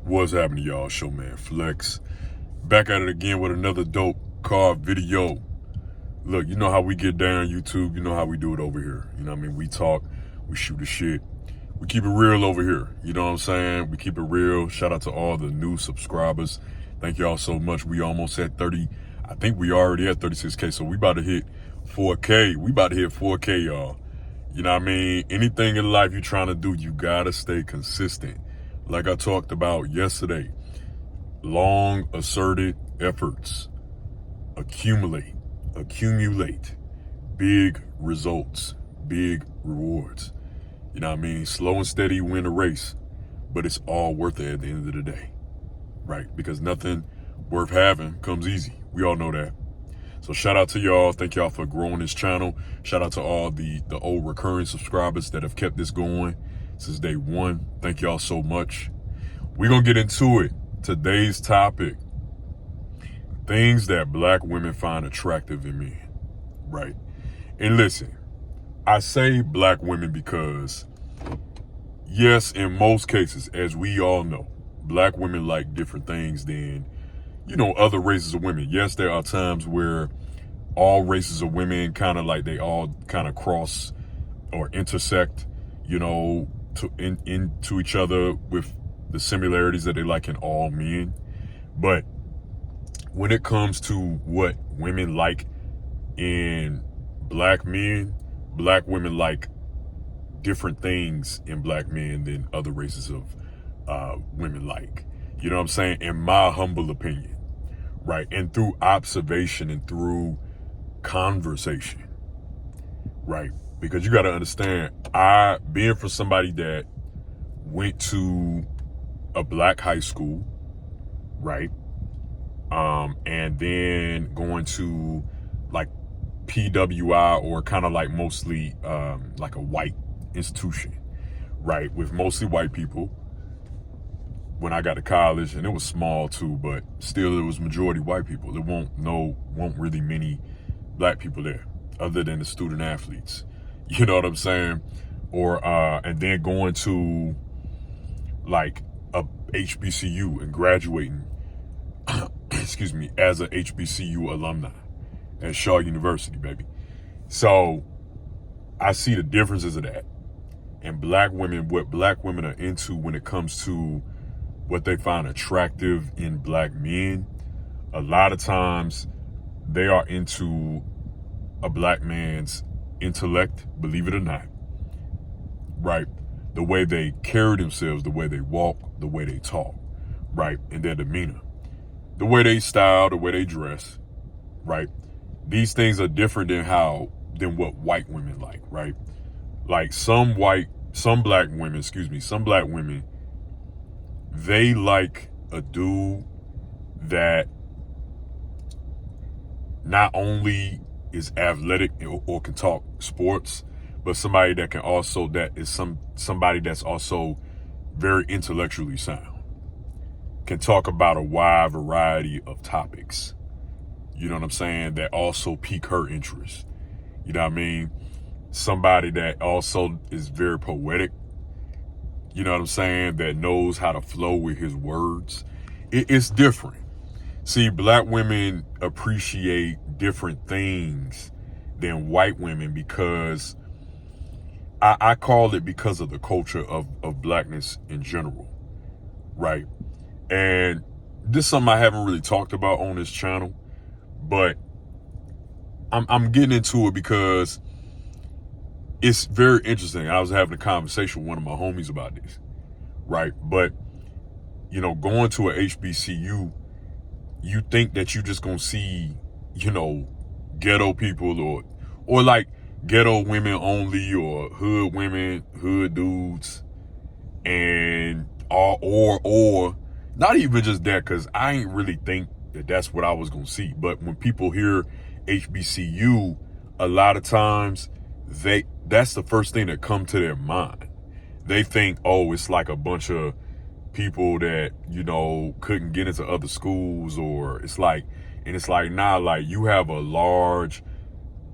What's happening, y'all? Showman Flex. Back at it again with another dope car video. Look, you know how we get down YouTube. You know how we do it over here. You know what I mean? We talk, we shoot the shit. We keep it real over here. You know what I'm saying? We keep it real. Shout out to all the new subscribers. Thank y'all so much. We almost at 30. I think we already at 36K. So we about to hit 4K. We about to hit 4K, y'all. You know what I mean? Anything in life you're trying to do, you gotta stay consistent. Like I talked about yesterday, long asserted efforts accumulate big results, big rewards. You know what I mean? Slow and steady win a race, but it's all worth it at the end of the day, right? Because nothing worth having comes easy. We all know that. So shout out to y'all. Thank y'all for growing this channel. Shout out to all the old recurring subscribers that have kept this going since day one. Thank y'all so much. We're going to get into it. Today's topic, things that black women find attractive in men, right? And listen, I say black women because, yes, in most cases, as we all know, black women like different things than, other races of women. Yes, there are times where all races of women kind of like they all kind of cross or intersect, into each other with the similarities that they like in all men. But when it comes to what women like in black men, black women like different things in black men than other races of women like. You know what I'm saying? In my humble opinion, right? And through observation and through conversation, right? Because you got to understand, being for somebody that went to a black high school, right? And then going to like PWI, or kind of like mostly like a white institution, right? With mostly white people. When I got to college, and it was small too, but still it was majority white people. There won't really many black people there other than the student athletes. You know what I'm saying? Or and then going to like a HBCU and graduating, excuse me, as a HBCU alumni at Shaw University, baby. So I see the differences of that. And black women, what black women are into when it comes to what they find attractive in black men, a lot of times they are into a black man's intellect, believe it or not, right? The way they carry themselves, the way they walk, the way they talk, right? And their demeanor, the way they style, the way they dress, right? These things are different than what white women like, right? Like some black women, they like a dude that not only is athletic or can talk sports, but somebody that can also, somebody that's also very intellectually sound, can talk about a wide variety of topics. You know what I'm saying? That also pique her interest. You know what I mean? Somebody that also is very poetic. You know what I'm saying? That knows how to flow with his words. It's different. See, black women appreciate different things than white women because I call it because of the culture of blackness in general, right? And this is something I haven't really talked about on this channel, but I'm getting into it because it's very interesting. I was having a conversation with one of my homies about this, right? But, going to a HBCU, you think that you just gonna see, ghetto people or like ghetto women only, or hood women, hood dudes, and or not even just that, because I ain't really think that that's what I was gonna see. But when people hear HBCU, a lot of times that's the first thing that come to their mind. They think, oh, it's like a bunch of people that, couldn't get into other schools, or it's like nah, like you have a large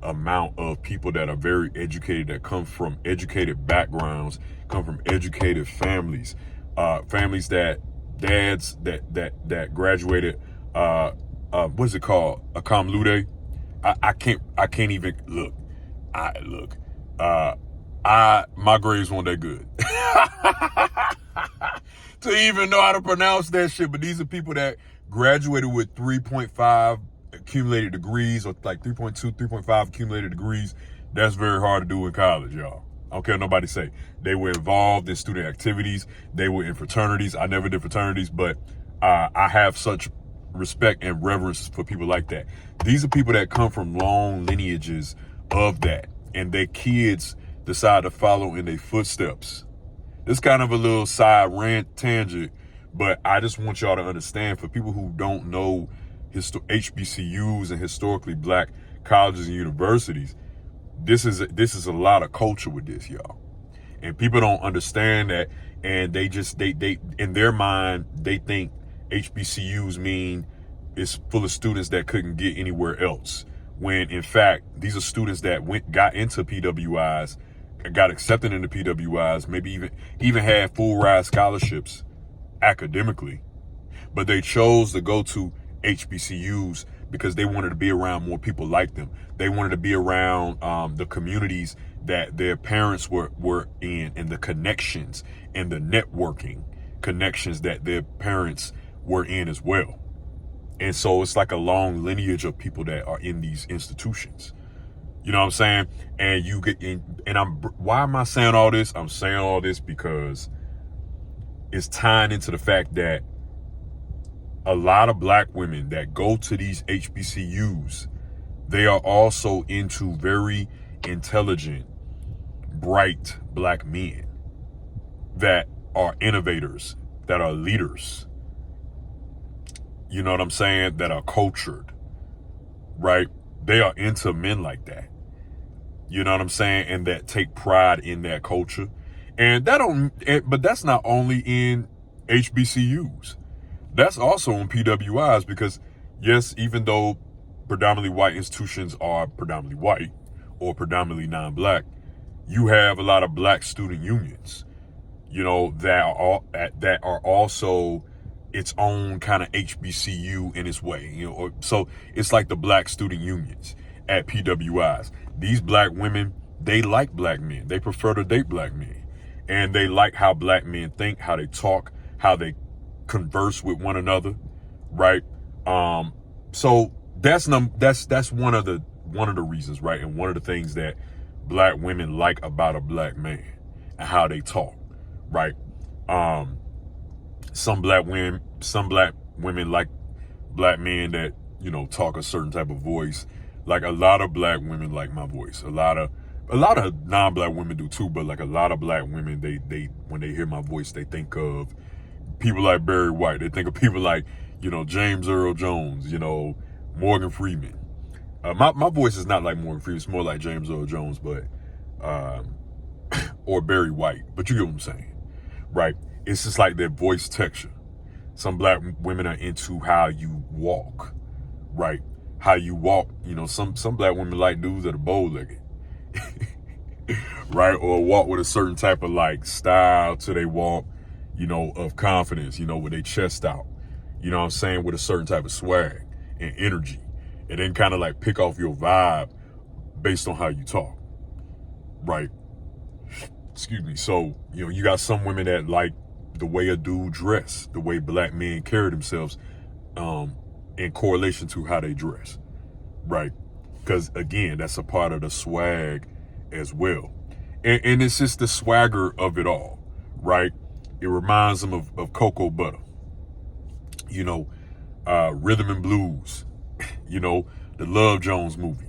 amount of people that are very educated, that come from educated backgrounds, come from educated families, families that dads that graduated what is it called? A cum laude. I can't even look. My grades weren't that good to even know how to pronounce that shit. But these are people that graduated with 3.5 accumulated degrees, or like 3.2, 3.5 accumulated degrees. That's very hard to do in college, y'all. I don't care what nobody say. They were involved in student activities. They were in fraternities. I never did fraternities, but I have such respect and reverence for people like that. These are people that come from long lineages of that, and their kids decide to follow in their footsteps. This kind of a little side rant tangent, but I just want y'all to understand, for people who don't know HBCUs and historically black colleges and universities, this is a lot of culture with this, y'all. And people don't understand that, and they in their mind, they think HBCUs mean it's full of students that couldn't get anywhere else, when in fact these are students that got into PWIs, got accepted into PWIs, maybe even had full ride scholarships academically, but they chose to go to HBCUs because they wanted to be around more people like them. They wanted to be around the communities that their parents were in, and the connections and the networking connections that their parents were in as well. And so it's like a long lineage of people that are in these institutions. You know what I'm saying? And you get in, and why am I saying all this? I'm saying all this because it's tying into the fact that a lot of black women that go to these HBCUs, they are also into very intelligent, bright black men that are innovators, that are leaders. You know what I'm saying? That are cultured, right? They are into men like that. You know what I'm saying? And that take pride in that culture. And but that's not only in HBCUs. That's also in PWIs, because yes, even though predominantly white institutions are predominantly white or predominantly non-black, you have a lot of black student unions, you know, that are also its own kind of HBCU in its way, you know. So it's like the black student unions at PWIs. These black women, they like black men. They prefer to date black men, and they like how black men think, how they talk, how they converse with one another, right? So that's one of the reasons, right? And one of the things that black women like about a black man and how they talk, right? Some black women like black men that, you know, talk a certain type of voice. Like a lot of black women like my voice. A lot of non-black women do too, but like a lot of black women, they when they hear my voice, they think of people like Barry White. They think of people like, you know, James Earl Jones, you know, Morgan Freeman. My voice is not like Morgan Freeman. It's more like James Earl Jones, but or Barry White. But you get what I'm saying, right? It's just like their voice texture. Some black women are into how you walk, right? How you walk. You know, some black women like dudes that are bow-legged, right? Or walk with a certain type of like style to they walk, you know, of confidence, you know, with their chest out, you know what I'm saying, with a certain type of swag and energy. And then kind of like pick off your vibe based on how you talk, right? Excuse me. So, you know, you got some women that like the way a dude dress, the way black men carry themselves, in correlation to how they dress, right? Because again, that's a part of the swag as well. And it's just the swagger of it all, right? It reminds them of cocoa butter, you know, rhythm and blues, you know, the Love Jones movie.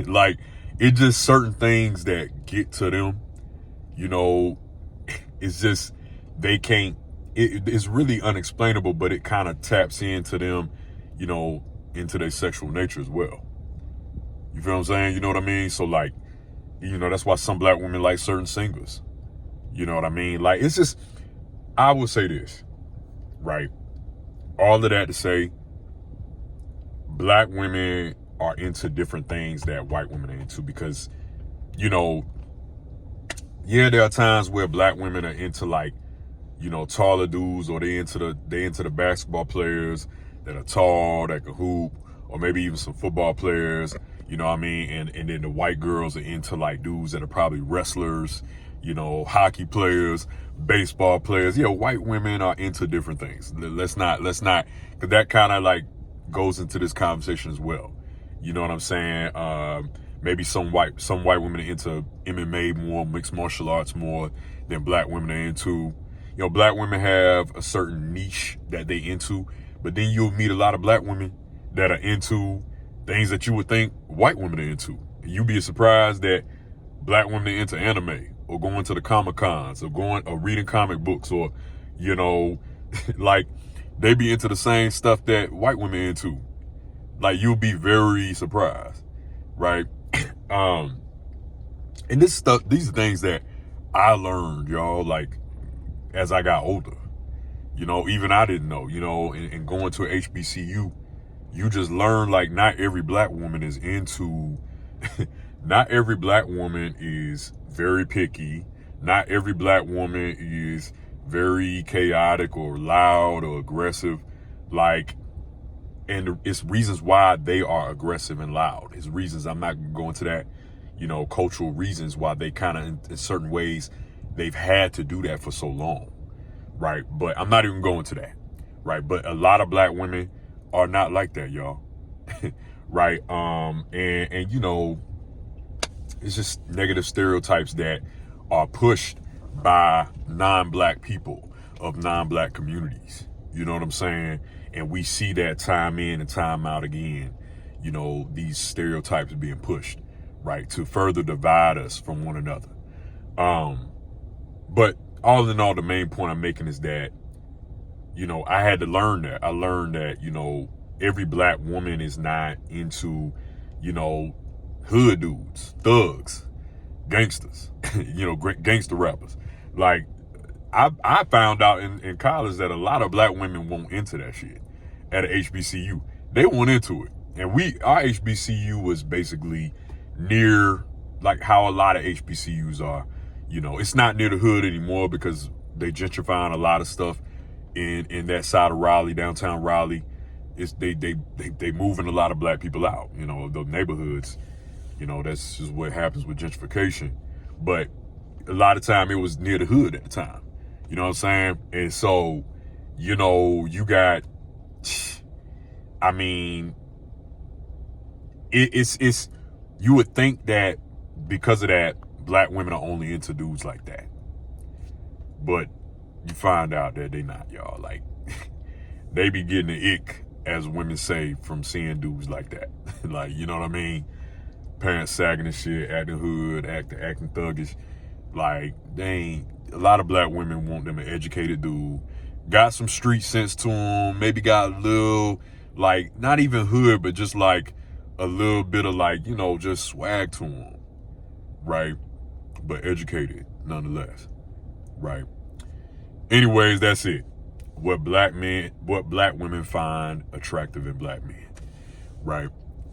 Like, it's just certain things that get to them, you know. It's just, they can't, it's really unexplainable, but it kind of taps into them, you know, into their sexual nature as well. You feel what I'm saying? You know what I mean? So like, you know, that's why some black women like certain singers. You know what I mean? Like, it's just, I will say this, right? All of that to say, black women are into different things that white women are into, because, you know, yeah, there are times where black women are into like you know, taller dudes, or they into the basketball players that are tall, that can hoop, or maybe even some football players, you know what I mean? And then the white girls are into like dudes that are probably wrestlers, you know, hockey players, baseball players. Yeah, white women are into different things. Let's not, because that kind of like goes into this conversation as well. You know what I'm saying? Maybe some white women are into MMA more, mixed martial arts more than black women are into. You know, black women have a certain niche that they into, but then you'll meet a lot of black women that are into things that you would think white women are into. You'd be surprised that black women are into anime, or going to the Comic-Cons, or reading comic books, or, you know, like they be into the same stuff that white women are into. Like, you'll be very surprised, right? And these are things that I learned, y'all, like, as I got older. You know, even I didn't know, you know, and going to a HBCU, you just learn, like, not every black woman is into, not every black woman is very picky. Not every black woman is very chaotic or loud or aggressive. Like, and it's reasons why they are aggressive and loud. It's reasons, I'm not going to that, you know, cultural reasons why they kind of, in certain ways, they've had to do that for so long, right? But I'm not even going to that, right? But a lot of black women are not like that, y'all, right? And you know, it's just negative stereotypes that are pushed by non-black people of non-black communities. You know what I'm saying? And we see that time in and time out again, you know, these stereotypes being pushed, right, to further divide us from one another. But all in all, the main point I'm making is that, you know, I had to learn that. I learned that, you know, every black woman is not into, you know, hood dudes, thugs, gangsters, you know, gangster rappers. Like, I found out in college that a lot of black women won't into that shit at a HBCU. They went into it. And our HBCU was basically near, like how a lot of HBCUs are. You know, it's not near the hood anymore because they gentrifying a lot of stuff in that side of Raleigh, downtown Raleigh. It's they moving a lot of black people out, you know, the neighborhoods. You know, that's just what happens with gentrification. But a lot of time it was near the hood at the time. You know what I'm saying? And so, you know, you got, I mean, it's you would think that because of that, black women are only into dudes like that. But you find out that they not, y'all. Like, they be getting the ick, as women say, from seeing dudes like that. Like, you know what I mean? Pants sagging and shit, acting hood, acting thuggish. Like, they ain't, a lot of black women want them an educated dude, got some street sense to him, maybe got a little, like, not even hood, but just like a little bit of, like, you know, just swag to him, right? But educated nonetheless, right? Anyways, that's it. What black women find attractive in black men, right?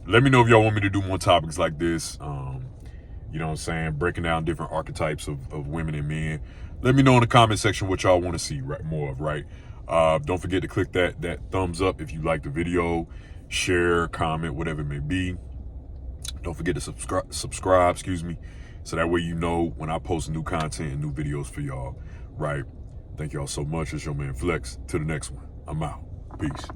Let me know if y'all want me to do more topics like this. You know what I'm saying? Breaking down different archetypes of women and men. Let me know in the comment section what y'all want to see more of, right? Don't forget to click that thumbs up if you like the video, share, comment, whatever it may be. Don't forget to subscribe, so that way you know when I post new content and new videos for y'all, right? Thank y'all so much. It's your man Flex. To the next one. I'm out. Peace.